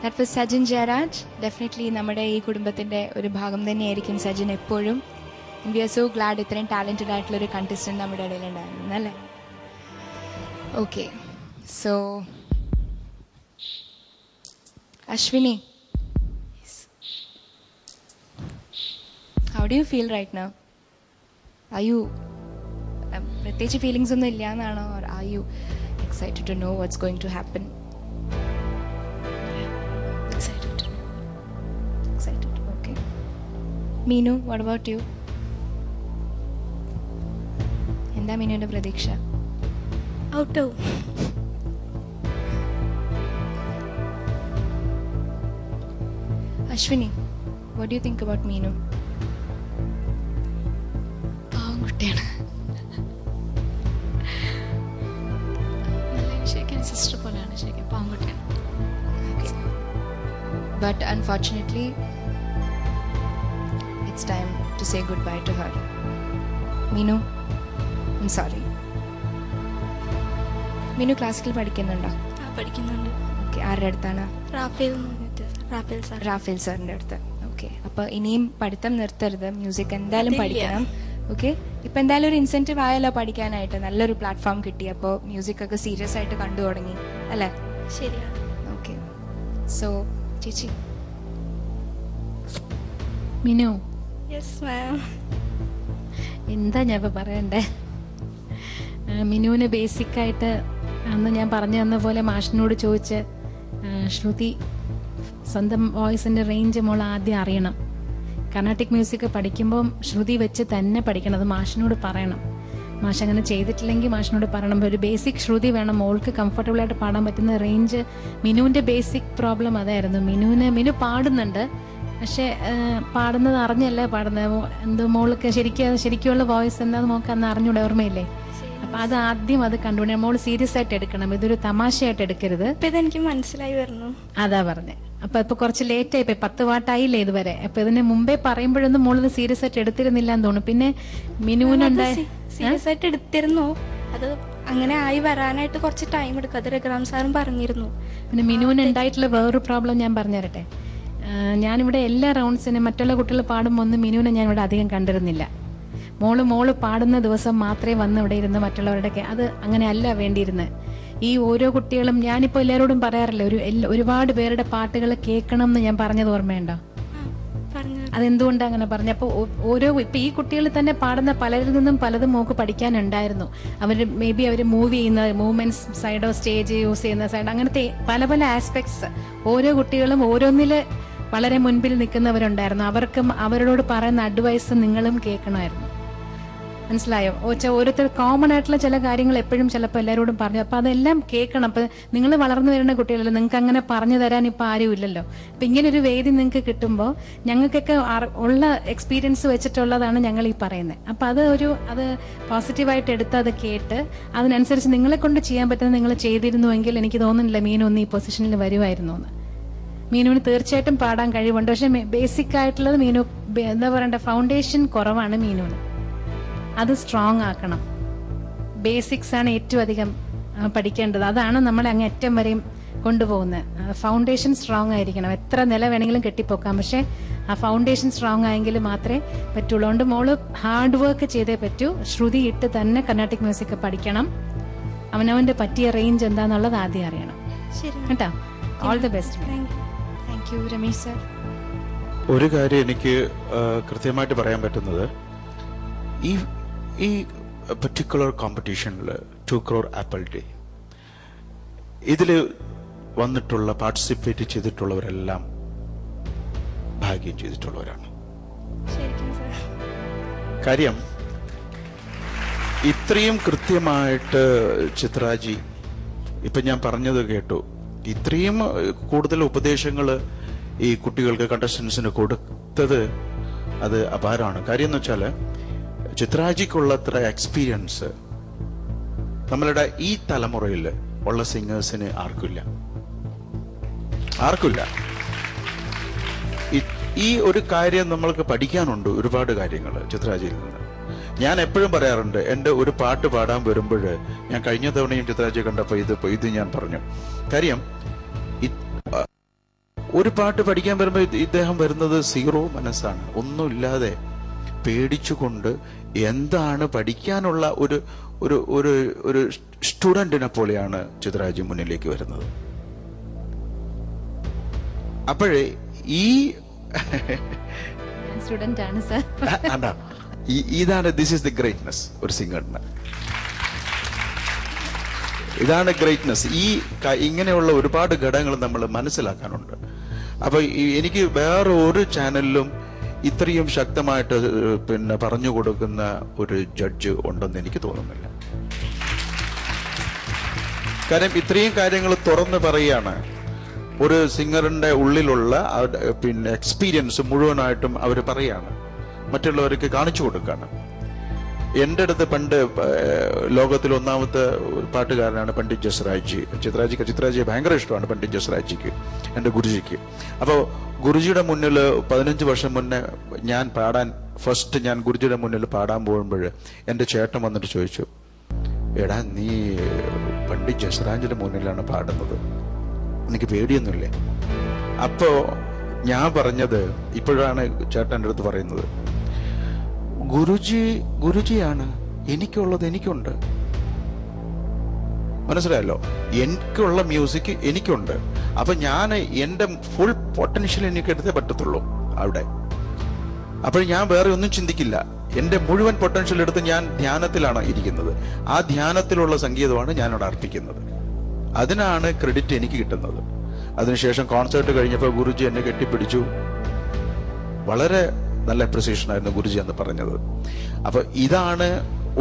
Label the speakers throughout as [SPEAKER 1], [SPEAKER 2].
[SPEAKER 1] That was Sajin Jairaj. Definitely നമ്മുടെ ഈ കുടുംബത്തിന്റെ ഒരു ഭാഗം തന്നെയായിരിക്കും സജിൻ എപ്പോഴും. And we are so glad ഇത്രയും ടാലന്റഡ് ആയിട്ടുള്ള ഒരു കണ്ടസ്റ്റന്റ് നമ്മുടെ ഇടയിൽ ഉണ്ടായിരുന്നു അല്ലേ? Okay. So Ashwini. Yes. How do you feel right now? Are you പ്രത്യേകിച്ച് ഫീലിംഗ്സ് ഒന്നും ഇല്ല എന്നാണോ? Or are you excited to know what's going to happen? Excited. Okay. Meenu, what about you? എന്താ മീനുവിന്റെ പ്രതീക്ഷ?
[SPEAKER 2] ഔട്ടോ.
[SPEAKER 1] Ashwini, what do you think about Meenu?
[SPEAKER 2] പാവം കുട്ടിയാണ്. ശരിക്കും sister പോലെയാണ്. ശരിക്കും പാവം കുട്ടിയാണ്.
[SPEAKER 1] But unfortunately, it's time to say goodbye to her. Meenu, I'm sorry. Meenu classical പഠിക്കുന്നുണ്ടോ?
[SPEAKER 2] പഠിക്കുന്നുണ്ട്.
[SPEAKER 1] ഓക്കെ. ആരുടെ അടുത്താണ്? റാഫേൽ സാറിന്റെ അടുത്ത്. ഓക്കെ. അപ്പൊ ഇനിയും പഠിത്തം നിർത്തരുത്, മ്യൂസിക് എന്തായാലും പഠിക്കണം. ഓക്കെ. ഇപ്പൊ എന്തായാലും ഒരു ഇൻസെന്റീവ് ആയല്ലോ പഠിക്കാനായിട്ട്, നല്ലൊരു പ്ലാറ്റ്ഫോം കിട്ടി. അപ്പോൾ മ്യൂസിക് ഒക്കെ സീരിയസ് ആയിട്ട് കണ്ടു തുടങ്ങി അല്ലേ?
[SPEAKER 2] ശരിയാണ്.
[SPEAKER 1] ഓക്കെ. സോ ചേച്ചി.
[SPEAKER 3] മിനു.
[SPEAKER 2] Yes ma'am.
[SPEAKER 3] എന്താ ഞാൻ ഇപ്പൊ പറയണ്ടേ? മിനുവിന് ബേസിക്കായിട്ട് അന്ന് ഞാൻ പറഞ്ഞു തന്ന പോലെ മാഷിനോട് ചോദിച്ച് ശ്രുതി സ്വന്തം വോയിസിന്റെ റേഞ്ച് മോൾ ആദ്യം അറിയണം. കർണാട്ടിക് മ്യൂസിക് പഠിക്കുമ്പം ശ്രുതി വെച്ച് തന്നെ പഠിക്കണം. അത് മാഷിനോട് പറയണം. മാഷ് അങ്ങനെ ചെയ്തിട്ടില്ലെങ്കിൽ മാഷിനോട് പറയണം. ഒരു ബേസിക് ശ്രുതി വേണം മോൾക്ക് കംഫർട്ടബിൾ ആയിട്ട് പാടാൻ പറ്റുന്ന റേഞ്ച്. മിനുവിന്റെ ബേസിക് പ്രോബ്ലം അതായിരുന്നു. മിനു പാടുന്നുണ്ട്, പക്ഷെ പാടുന്നത് അറിഞ്ഞല്ലേ പാടുന്നത്. എന്തോ മോൾക്ക് ശരിക്കുള്ള വോയിസ് എന്താന്ന് മോൾക്ക് അന്ന് അറിഞ്ഞൂടെ, ഓർമ്മയില്ലേ? അപ്പൊ അത് ആദ്യം അത് കണ്ടുപിടി. മോള് സീരിയസ് ആയിട്ട് എടുക്കണം, ഇതൊരു തമാശയായിട്ട് എടുക്കരുത്.
[SPEAKER 2] ഇതെനിക്ക് മനസ്സിലായി വരുന്നു.
[SPEAKER 3] അതാ പറഞ്ഞേ. അപ്പൊ ഇപ്പൊ കുറച്ച് ലേറ്റ് ആയിപ്പോയി, 10 പാട്ടായില്ലേ ഇതുവരെ. അപ്പൊ ഇതിന് മുമ്പേ പറയുമ്പോഴൊന്നും മോളിത് സീരിയസ് ആയിട്ട് എടുത്തിരുന്നില്ല എന്ന് തോന്നുന്നു. പിന്നെ മിനുവിനുണ്ടായ
[SPEAKER 2] സീരിയസ് ആയിട്ട് എടുത്തിരുന്നു. അത് അങ്ങനെ ആയി വരാനായിട്ട് കുറച്ച് ടൈം എടുക്കും. അത് രഘുറാം സാറും പറഞ്ഞിരുന്നു.
[SPEAKER 3] പിന്നെ മിനുവിനുണ്ടായിട്ടുള്ള വേറൊരു പ്രോബ്ലം ഞാൻ പറഞ്ഞുതരട്ടെ. ഞാനിവിടെ എല്ലാ റൗണ്ട്സിനും മറ്റുള്ള കുട്ടികൾ പാടുമ്പോൾ ഒന്നും മിനുവിനെ ഞാൻ ഇവിടെ അധികം കണ്ടിരുന്നില്ല. മോള് പാടുന്ന ദിവസം മാത്രമേ വന്ന് ഇവിടെ ഇരുന്ന് മറ്റുള്ളവരുടെയൊക്കെ അത് അങ്ങനെ അല്ല വേണ്ടിയിരുന്നത്. ഈ ഓരോ കുട്ടികളും ഞാനിപ്പോ എല്ലാവരോടും പറയാറില്ല, ഒരുപാട് പേരുടെ പാട്ടുകൾ കേൾക്കണം എന്ന് ഞാൻ പറഞ്ഞത് ഓർമ്മയുണ്ടോ? അതെന്തുകൊണ്ടാണ് അങ്ങനെ പറഞ്ഞ? അപ്പൊ ഇപ്പൊ ഈ കുട്ടികൾ തന്നെ പാടുന്ന പലരിൽ നിന്നും പലതും മോക്ക് പഠിക്കാനുണ്ടായിരുന്നു. അവര് മൂവ് ചെയ്യുന്ന മൂവ്മെന്റ്സ്, സൈഡോ സ്റ്റേജ് യൂസ് ചെയ്യുന്ന സൈഡ്, അങ്ങനത്തെ പല പല ആസ്പെക്ട്സ് ഓരോ കുട്ടികളും ഓരോന്നില് വളരെ മുൻപിൽ നിൽക്കുന്നവരുണ്ടായിരുന്നു. അവരോട് പറയുന്ന അഡ്വൈസ് നിങ്ങളും കേൾക്കണമായിരുന്നു. മനസ്സിലായോ? ഓരോരുത്തർ കോമൺ ആയിട്ടുള്ള ചില കാര്യങ്ങൾ എപ്പോഴും ചിലപ്പോൾ എല്ലാവരോടും പറഞ്ഞു. അപ്പൊ അതെല്ലാം കേൾക്കണം. അപ്പൊ നിങ്ങൾ വളർന്നു വരുന്ന കുട്ടികളല്ലേ, നിങ്ങൾക്ക് അങ്ങനെ പറഞ്ഞു തരാൻ ഇപ്പൊ ആരും ഇല്ലല്ലോ. അപ്പൊ ഇങ്ങനെ ഒരു വേദി നിങ്ങൾക്ക് കിട്ടുമ്പോൾ ഞങ്ങൾക്കൊക്കെ ഉള്ള എക്സ്പീരിയൻസ് വെച്ചിട്ടുള്ളതാണ് ഞങ്ങൾ ഈ പറയുന്നത്. അപ്പൊ അത് പോസിറ്റീവായിട്ട് എടുത്ത് അത് കേട്ട് അതിനനുസരിച്ച് നിങ്ങളെ കൊണ്ട് ചെയ്യാൻ പറ്റുന്നത് നിങ്ങൾ ചെയ്തിരുന്നുവെങ്കിൽ എനിക്ക് തോന്നുന്നില്ല മീനു ഒന്ന് ഈ പൊസിഷനിൽ വരുമായിരുന്നു എന്ന്. മീനുവിന് തീർച്ചയായിട്ടും പാടാൻ കഴിവുണ്ട്. പക്ഷെ ബേസിക് ആയിട്ടുള്ളത് മീനു എന്താ പറയണ്ട, ഫൗണ്ടേഷൻ കുറവാണ് മീനുവിന്. അത് സ്ട്രോങ് ആക്കണം. ബേസിക്സ് ആണ് ഏറ്റവും അധികം പഠിക്കേണ്ടത്. അതാണ് നമ്മളെ അങ്ങ് അറ്റം വരെയും കൊണ്ടുപോകുന്നത്. ഫൗണ്ടേഷൻ സ്ട്രോങ് ആയിരിക്കണം. എത്ര നില വേണമെങ്കിലും കെട്ടിപ്പോക്കാം, പക്ഷെ ആ ഫൗണ്ടേഷൻ സ്ട്രോങ് ആയെങ്കിൽ മാത്രമേ പറ്റുള്ളൂ. അതുകൊണ്ട് മോള് ഹാർഡ് വർക്ക് ചെയ്തേ പറ്റൂ. ശ്രുതി ഇട്ട് തന്നെ കർണാട്ടിക് മ്യൂസിക് പഠിക്കണം. അവനവന്റെ പറ്റിയ റേഞ്ച് എന്താന്നുള്ളത് ആദ്യം അറിയണം കേട്ടോ. All the best.
[SPEAKER 1] Thank you Ramesh sir.
[SPEAKER 4] ഒരു കാര്യം എനിക്ക് കൃത്യമായിട്ട് പറയാൻ പറ്റുന്നത്, ഈ പർട്ടിക്കുലർ കോമ്പറ്റീഷനിൽ 2 crore ആപ്പിൾ ഡേ ഇതിൽ വന്നിട്ടുള്ള പാർട്ടിസിപ്പേറ്റ് ചെയ്തിട്ടുള്ളവരെല്ലാം ഭാഗ്യം ചെയ്തിട്ടുള്ളവരാണ്. കാര്യം ഇത്രയും കൃത്യമായിട്ട് ചിത്രാജി ഇപ്പൊ ഞാൻ പറഞ്ഞത് കേട്ടു. ഇത്രയും കൂടുതൽ ഉപദേശങ്ങൾ ഈ കുട്ടികൾക്ക് കണ്ടസ്റ്റൻസിന് കൊടുത്തത് അത് അപാരമാണ്. കാര്യം എന്ന് വെച്ചാൽ ചിത്രാജിക്കുള്ളത്ര എക്സ്പീരിയൻസ് നമ്മളുടെ ഈ തലമുറയിൽ ഉള്ള സിംഗേഴ്സിന് ആർക്കില്ല. ഈ ഒരു കാര്യം നമ്മൾക്ക് പഠിക്കാനുണ്ട്, ഒരുപാട് കാര്യങ്ങൾ ചിത്രാജിയിൽ നിന്ന്. ഞാൻ എപ്പോഴും പറയാറുണ്ട്, എൻ്റെ ഒരു പാട്ട് പാടാൻ വരുമ്പോൾ ഞാൻ കഴിഞ്ഞ തവണയും ചിത്രാജി കണ്ടപ്പോൾ ഇത് ഞാൻ പറഞ്ഞു. കാര്യം ഒരു പാട്ട് പഠിക്കാൻ വരുമ്പോൾ ഇദ്ദേഹം വരുന്നത് സീറോ മനസ്സാണ്, ഒന്നുമില്ലാതെ പേടിച്ചുകൊണ്ട് എന്താണ് പഠിക്കാനുള്ള ഒരു ഒരു ഒരു ഒരു സ്റ്റുഡന്റിനെ പോലെയാണ് ചിത്രരാജ് മുന്നിലേക്ക് വരുന്നത്. അപ്പോഴേ ഈ
[SPEAKER 3] സ്റ്റുഡന്റ് ആണ് സർ.
[SPEAKER 4] ഇതാണ് ദിസ് ഈസ് ദി ഗ്രേറ്റ്നെസ് ഒരു സിംഗറിന്. ഇതാണ് ഗ്രേറ്റ്നെസ്. ഇങ്ങനെയുള്ള ഒരുപാട് ഘടകങ്ങൾ നമ്മൾ മനസ്സിലാക്കാനുണ്ട്. അപ്പൊ എനിക്ക് വേറെ ഒരു ചാനലിലും ഇത്രയും ശക്തമായിട്ട് പിന്നെ പറഞ്ഞു കൊടുക്കുന്ന ഒരു ജഡ്ജ് ഉണ്ടെന്ന് എനിക്ക് തോന്നുന്നില്ല. കാര്യം ഇത്രയും കാര്യങ്ങൾ തുറന്ന് പറയുകയാണ്. ഒരു സിംഗറിന്റെ ഉള്ളിലുള്ള പിന്നെ എക്സ്പീരിയൻസ് മുഴുവനായിട്ടും അവർ പറയാണ്, മറ്റുള്ളവർക്ക് കാണിച്ചു കൊടുക്കാണ്. എൻ്റെ അടുത്ത് പണ്ട് ലോകത്തിൽ ഒന്നാമത്തെ പാട്ടുകാരനാണ് പണ്ഡിറ്റ് ജസ്രാജ്. ചിത്രരാജിയെ ഭയങ്കര ഇഷ്ടമാണ് പണ്ഡിറ്റ് ജസ്രാജിക്ക്, എൻ്റെ ഗുരുജിക്ക്. അപ്പോൾ ഗുരുജിയുടെ മുന്നിൽ 15 വർഷം മുന്നേ ഞാൻ ഗുരുജിയുടെ മുന്നിൽ പാടാൻ പോകുമ്പോൾ എൻ്റെ ചേട്ടൻ വന്നിട്ട് ചോദിച്ചു, എടാ നീ പണ്ഡിറ്റ് ജസ്രാജിന്റെ മുന്നിലാണ് പാടുന്നത്, എനിക്ക് പേടിയൊന്നുമില്ലേ? അപ്പോ ഞാൻ പറഞ്ഞത്, ഇപ്പോഴാണ് ചേട്ടൻ എൻ്റെ അടുത്ത് പറയുന്നത്, ഗുരുജിയാണ്, എനിക്കുള്ളത് എനിക്കുണ്ട്. മനസ്സിലായല്ലോ? എനിക്കുള്ള മ്യൂസിക് എനിക്കുണ്ട്. അപ്പൊ ഞാൻ എന്റെ ഫുൾ പൊട്ടൻഷ്യൽ എനിക്ക് എടുത്തേ പറ്റത്തുള്ളൂ അവിടെ. അപ്പോൾ ഞാൻ വേറെ ഒന്നും ചിന്തിക്കില്ല. എന്റെ മുഴുവൻ പൊട്ടൻഷ്യൽ എടുത്ത് ഞാൻ ധ്യാനത്തിലാണ് ഇരിക്കുന്നത്. ആ ധ്യാനത്തിലുള്ള സംഗീതമാണ് ഞാൻ അവിടെ അർപ്പിക്കുന്നത്. അതിനാണ് ക്രെഡിറ്റ് എനിക്ക് കിട്ടുന്നത്. അതിനുശേഷം കോൺസേർട്ട് കഴിഞ്ഞപ്പോൾ ഗുരുജി എന്നെ കെട്ടിപ്പിടിച്ചു. വളരെ നല്ല അപ്രിസിയേഷൻ ആയിരുന്നു ഗുരുജി എന്ന് പറഞ്ഞത്. അപ്പൊ ഇതാണ്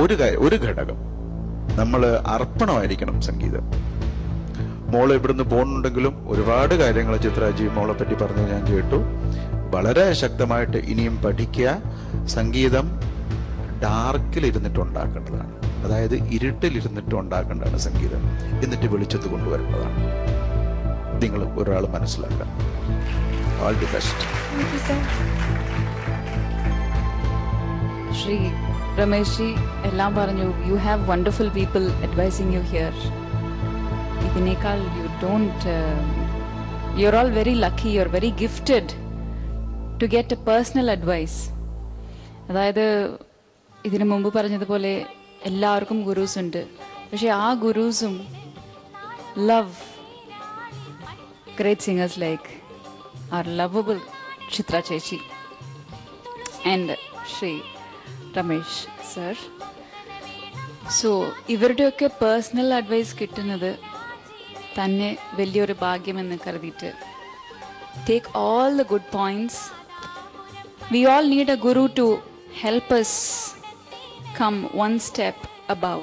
[SPEAKER 4] ഒരു ഘടകം. നമ്മൾ അർപ്പണമായിരിക്കണം സംഗീതം. മോള് ഇവിടുന്ന് പോകുന്നുണ്ടെങ്കിലും ഒരുപാട് കാര്യങ്ങൾ ചിത്രരാജി മോളെ പറ്റി പറഞ്ഞു ഞാൻ കേട്ടു. വളരെ ശക്തമായിട്ട് ഇനിയും പഠിക്കുക. സംഗീതം ഡാർക്കിൽ ഇരുന്നിട്ട് ഉണ്ടാക്കേണ്ടതാണ്, അതായത് ഇരുട്ടിലിരുന്നിട്ട് ഉണ്ടാക്കേണ്ടതാണ് സംഗീതം, എന്നിട്ട് വെളിച്ചത്ത് കൊണ്ടുവരേണ്ടതാണ്. നിങ്ങൾ ഒരാൾ മനസ്സിലാക്കാം. All the best.
[SPEAKER 5] Shri Ramesh ji എല്ലാം പറഞ്ഞു. You have wonderful people advising you here. ഇതിനേക്കാൾ you are all very lucky, you are very gifted to get a personal advice. അതായത് ഇതിനു മുമ്പ് പറഞ്ഞതുപോലെ എല്ലാവർക്കും ഗുരൂസ് ഉണ്ട്, പക്ഷെ ആ ഗുരൂസും love great singers like our lovable Chitra Chechi and Shri Ramesh sir. So ഇവരുടെയൊക്കെ പേഴ്സണൽ അഡ്വൈസ് കിട്ടുന്നത് തന്നെ വലിയൊരു ഭാഗ്യമെന്ന് കരുതിയിട്ട് take all the good points. We all need a guru to help us come one step above.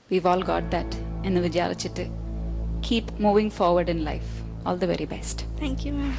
[SPEAKER 5] We've all got that എന്ന് വിചാരിച്ചിട്ട് keep moving forward in life. All the very best.
[SPEAKER 2] Thank you, ma'am.